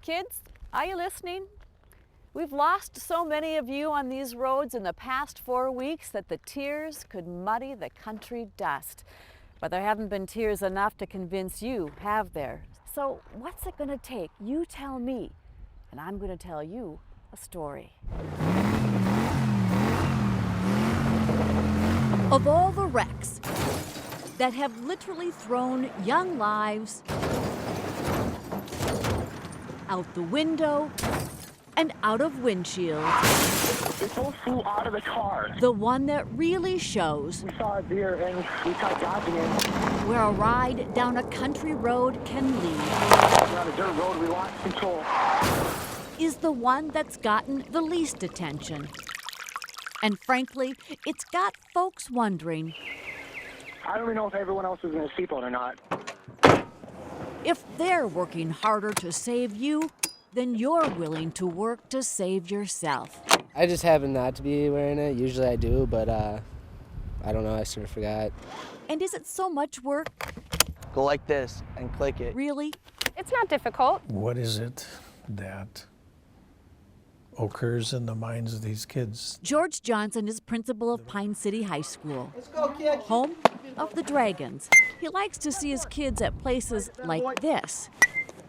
Kids, are you listening? We've lost so many of you on these roads in the past 4 weeks that the tears could muddy the country dust. But there haven't been tears enough to convince you, have there? So what's it gonna take? You tell me, and I'm gonna tell you a story. Of all the wrecks that have literally thrown young lives out the window and out of windshields, They both flew out of the car. the one that really shows We saw a deer and we tried dodging it. where a ride down a country road can lead We're on a dirt road, we lost control. is the one that's gotten the least attention. And frankly, it's got folks wondering I don't even know if everyone else is in a seatbelt or not. if they're working harder to save you than you're willing to work to save yourself. I just happen not to be wearing it. Usually I do, but I don't know, I sort of forgot. And is it so much work, Go like this and click it. really? It's not difficult. What is it that occurs in the minds of these kids? George Johnson is principal of Pine City High School, home of the Dragons. He likes to see his kids at places like this,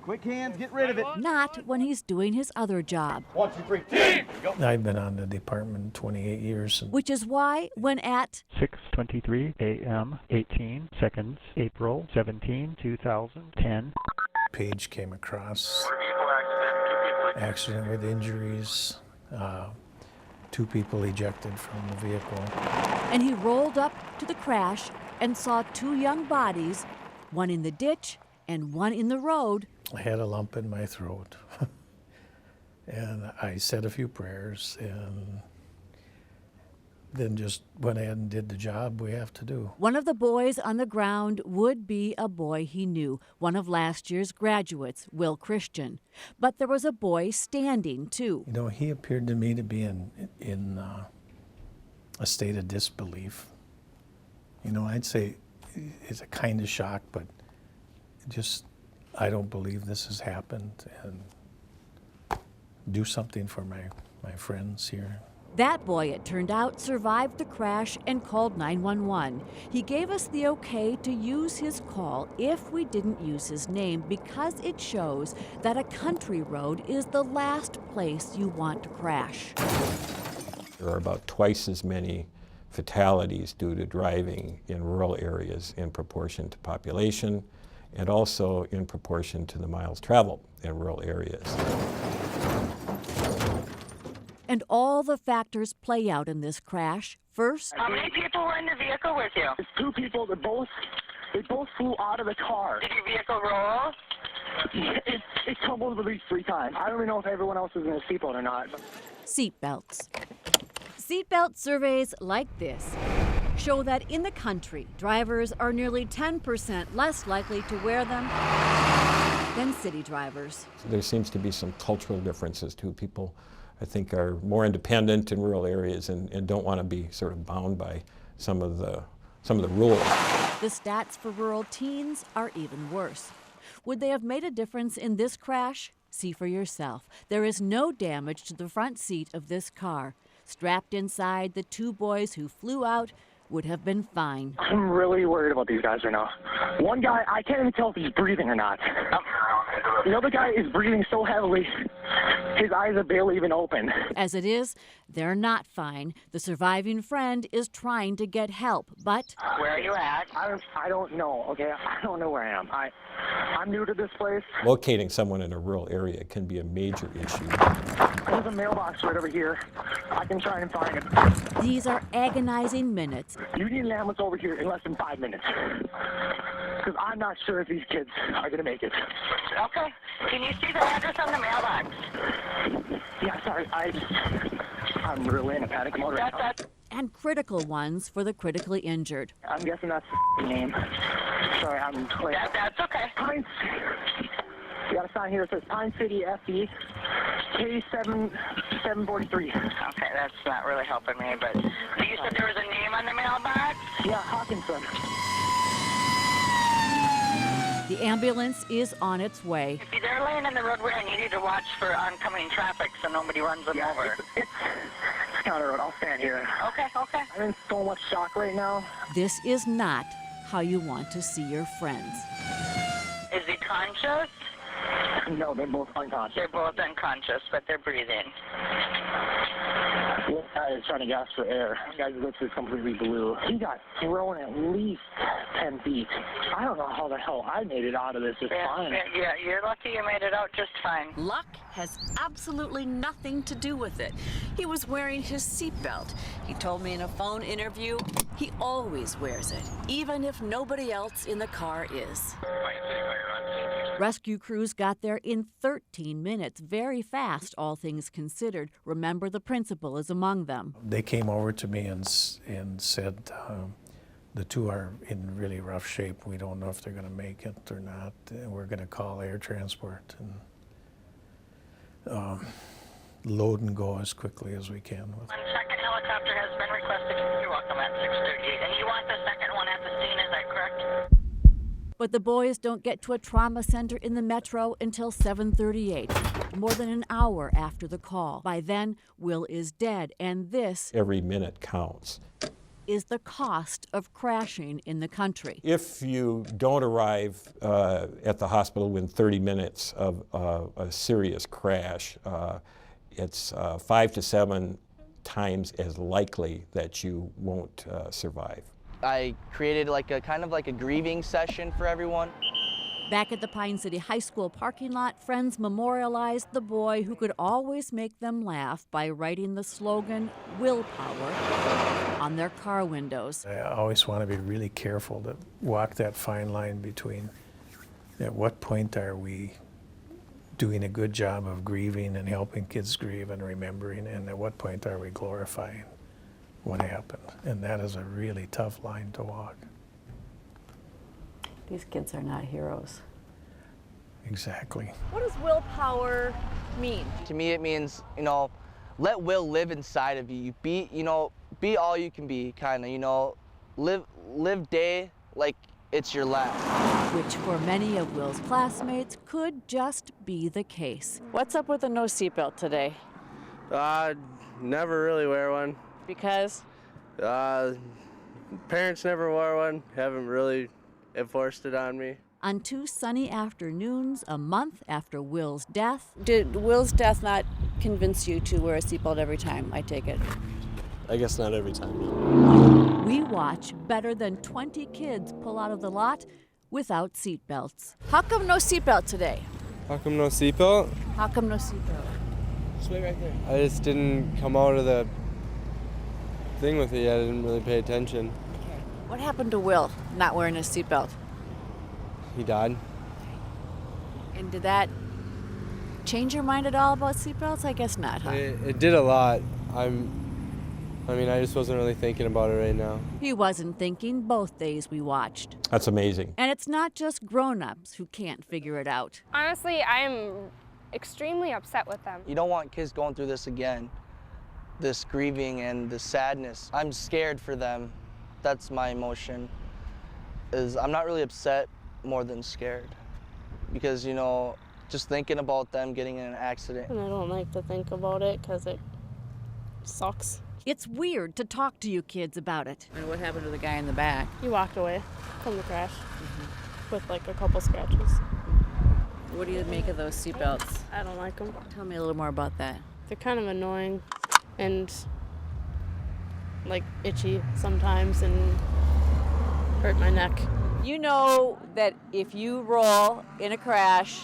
Quick hands, get rid of it. not when he's doing his other job, 1, 2, 3, team! I've been on the department 28 years. And which is why when at 6:23 a.m., 18 seconds, April 17, 2010. page came across accident with injuries, 2 people ejected from the vehicle. and he rolled up to the crash and saw 2 young bodies, one in the ditch and one in the road. I had a lump in my throat. And I said a few prayers and then just went ahead and did the job we have to do. One of the boys on the ground would be a boy he knew, one of last year's graduates, Will Christian. But there was a boy standing, too. You know, he appeared to me to be in a state of disbelief. You know, I'd say it's a kind of shock, but just, I don't believe this has happened, and do something for my friends here. That boy, it turned out, survived the crash and called 911. He gave us the okay to use his call if we didn't use his name because it shows that a country road is the last place you want to crash. There are about twice as many fatalities due to driving in rural areas in proportion to population and also in proportion to the miles traveled in rural areas. And all the factors play out in this crash. First, How many people were in the vehicle with you? There's 2 people, they both flew out of the car. Did your vehicle roll? It tumbled at least 3 times. I don't even know if everyone else is in a seatbelt or not. seatbelts. Seatbelt surveys like this show that in the country, drivers are nearly 10% less likely to wear them than city drivers. There seems to be some cultural differences too. People, I think, are more independent in rural areas and don't want to be sort of bound by some of the rules. The stats for rural teens are even worse. Would they have made a difference in this crash? See for yourself. There is no damage to the front seat of this car. Strapped inside, the 2 boys who flew out would have been fine. I'm really worried about these guys right now. One guy, I can't even tell if he's breathing or not. The other guy is breathing so heavily, his eyes are barely even open. As it is, they're not fine. The surviving friend is trying to get help, but Where are you at? I don't know, okay? I don't know where I am. I'm new to this place. Locating someone in a rural area can be a major issue. There's a mailbox right over here. I can try and find it. these are agonizing minutes. You need an ambulance over here in less than 5 minutes. Because I'm not sure if these kids are going to make it. Okay. Can you see the address on the mailbox? Yeah, sorry. I'm really in a panic mode right now. And critical ones for the critically injured. I'm guessing that's the name. Sorry, I'm late. That's okay. Pine. You got a sign here that says Pine City FE K743. Okay, that's not really helping me, but you said there was a name on the mailbox? Yeah, Hawkinson. The ambulance is on its way. If they're laying in the roadway, and you need to watch for oncoming traffic so nobody runs them over. It's Counter Road. I'll stand here. Okay, okay. I'm in so much shock right now. This is not how you want to see your friends. Is he conscious? No, they're both unconscious. They're both unconscious, but they're breathing. One guy is trying to gasp for air. One guy's lips is completely blue. He got thrown at least 10 feet. I don't know how the hell I made it out of this just fine. Yeah, you're lucky you made it out just fine. Luck has absolutely nothing to do with it. He was wearing his seatbelt. He told me in a phone interview he always wears it, even if nobody else in the car is. Rescue crews got there in 13 minutes, very fast, all things considered. Remember, the principal is among them. They came over to me and said, the two are in really rough shape. We don't know if they're going to make it or not. We're going to call air transport and load and go as quickly as we can. One second helicopter has been requested. You're welcome at 6:38. And you want the second one at the scene, is that correct? But the boys don't get to a trauma center in the metro until 7:38, more than an hour after the call. By then, Will is dead, and this Every minute counts. is the cost of crashing in the country. If you don't arrive at the hospital within 30 minutes of a serious crash, it's 5 to 7 times as likely that you won't survive. I created like a kind of like a grieving session for everyone. Back at the Pine City High School parking lot, friends memorialized the boy who could always make them laugh by writing the slogan, "Willpower," on their car windows. I always want to be really careful to walk that fine line between at what point are we doing a good job of grieving and helping kids grieve and remembering, and at what point are we glorifying what happened. And that is a really tough line to walk. These kids are not heroes. Exactly. What does willpower mean? To me, it means, let will live inside of you. Be all you can be, kind of, live day like it's your last. Which for many of Will's classmates could just be the case. What's up with the no seatbelt today? Never really wear one. Because? Parents never wore one. Haven't really enforced it on me. On 2 sunny afternoons, a month after Will's death. Did Will's death not convince you to wear a seatbelt every time, I take it? I guess not every time. We watch better than 20 kids pull out of the lot without seatbelts. How come no seatbelt today? How come no seatbelt? How come no seatbelt? Just wait right there. I just didn't come out of the thing with it yet. I didn't really pay attention. What happened to Will not wearing his seatbelt? He died. And did that change your mind at all about seatbelts? I guess not, huh? It did a lot. I just wasn't really thinking about it right now. He wasn't thinking both days we watched. That's amazing. And it's not just grown-ups who can't figure it out. Honestly, I'm extremely upset with them. You don't want kids going through this again, this grieving and the sadness. I'm scared for them. That's my emotion. I'm not really upset, more than scared. Because, just thinking about them getting in an accident. And I don't like to think about it because it sucks. It's weird to talk to you kids about it. And what happened to the guy in the back? He walked away from the crash with like a couple scratches. What do you make of those seatbelts? I don't like them. Tell me a little more about that. They're kind of annoying and like itchy sometimes and hurt my neck. You know that if you roll in a crash,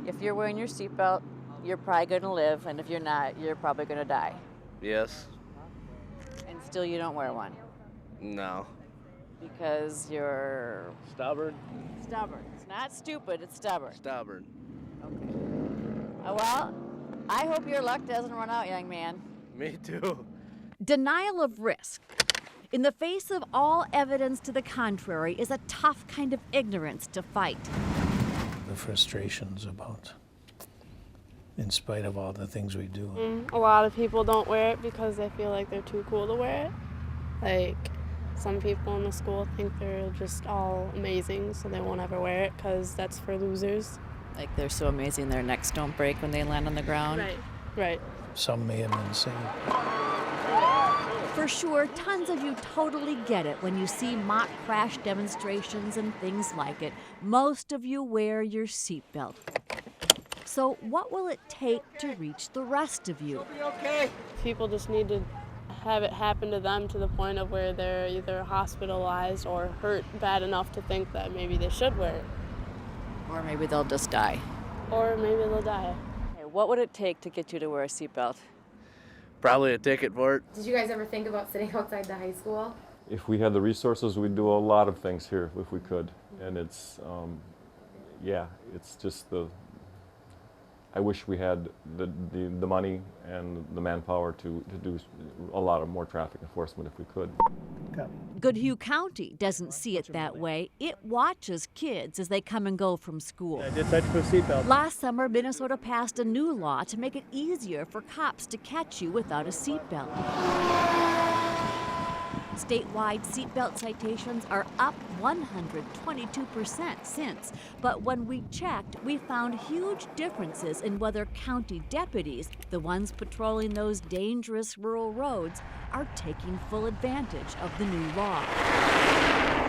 if you're wearing your seatbelt, you're probably going to live, and if you're not, you're probably going to die. Yes. And still you don't wear one. No. Because you're... Stubborn? Stubborn. It's not stupid, it's stubborn. Stubborn. Okay. Well, I hope your luck doesn't run out, young man. Me too. Denial of risk, in the face of all evidence to the contrary, is a tough kind of ignorance to fight. The frustrations about, in spite of all the things we do. A lot of people don't wear it because they feel like they're too cool to wear it. Like, some people in the school think they're just all amazing, so they won't ever wear it because that's for losers. Like they're so amazing their necks don't break when they land on the ground. Right. Some may have been saying. For sure, tons of you totally get it when you see mock crash demonstrations and things like it. Most of you wear your seatbelt. So what will it take to reach the rest of you? People just need to have it happen to them to the point of where they're either hospitalized or hurt bad enough to think that maybe they should wear it. Or maybe they'll just die. Or maybe they'll die. Okay, what would it take to get you to wear a seatbelt? Probably a ticket for it. Did you guys ever think about sitting outside the high school? If we had the resources, we'd do a lot of things here if we could. And it's, it's just I wish we had the money and the manpower to do a lot of more traffic enforcement if we could. Goodhue County doesn't see it that way. It watches kids as they come and go from school. I did touch the seatbelt. Last summer, Minnesota passed a new law to make it easier for cops to catch you without a seatbelt. Statewide seatbelt citations are up 122% since, but when we checked, we found huge differences in whether county deputies, the ones patrolling those dangerous rural roads, are taking full advantage of the new law.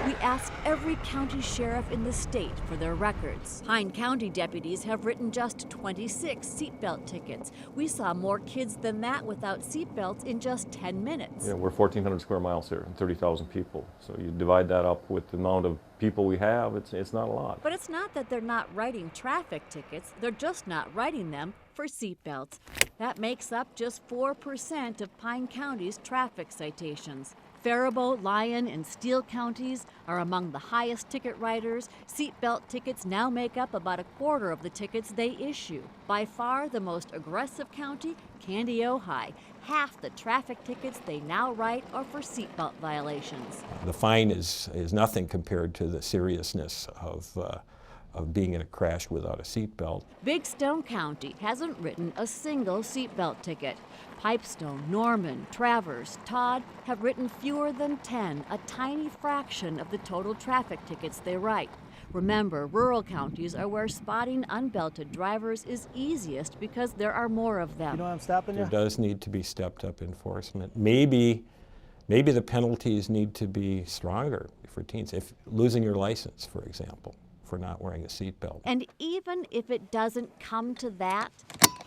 We asked every county sheriff in the state for their records. Pine County deputies have written just 26 seatbelt tickets. We saw more kids than that without seatbelts in just 10 minutes. Yeah, we're 1,400 square miles here and 30,000 people. So you divide that up with the amount of people we have, it's not a lot. But it's not that they're not writing traffic tickets, they're just not writing them for seatbelts. That makes up just 4% of Pine County's traffic citations. Faribault, Lyon, and Steele counties are among the highest ticket writers. Seatbelt tickets now make up about a quarter of the tickets they issue. By far the most aggressive county, Candy Ojai. Half the traffic tickets they now write are for seatbelt violations. The fine is nothing compared to the seriousness of being in a crash without a seatbelt. Big Stone County hasn't written a single seatbelt ticket. Pipestone, Norman, Traverse, Todd have written fewer than 10, a tiny fraction of the total traffic tickets they write. Remember, rural counties are where spotting unbelted drivers is easiest because there are more of them. You know I'm stopping you? There does need to be stepped up enforcement. Maybe the penalties need to be stronger for teens. If losing your license, for example, for not wearing a seatbelt. And even if it doesn't come to that,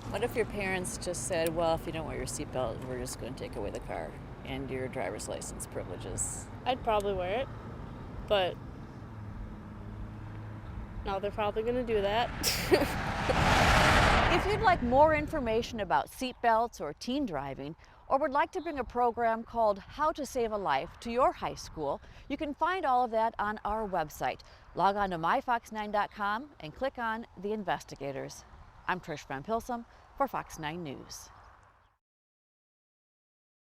What if your parents just said, well, if you don't wear your seatbelt, we're just going to take away the car and your driver's license privileges? I'd probably wear it, but now they're probably going to do that. If you'd like more information about seatbelts or teen driving, or would like to bring a program called How to Save a Life to your high school, you can find all of that on our website. Log on to myfox9.com and click on The Investigators. I'm Trish Van Pilsum for Fox 9 News.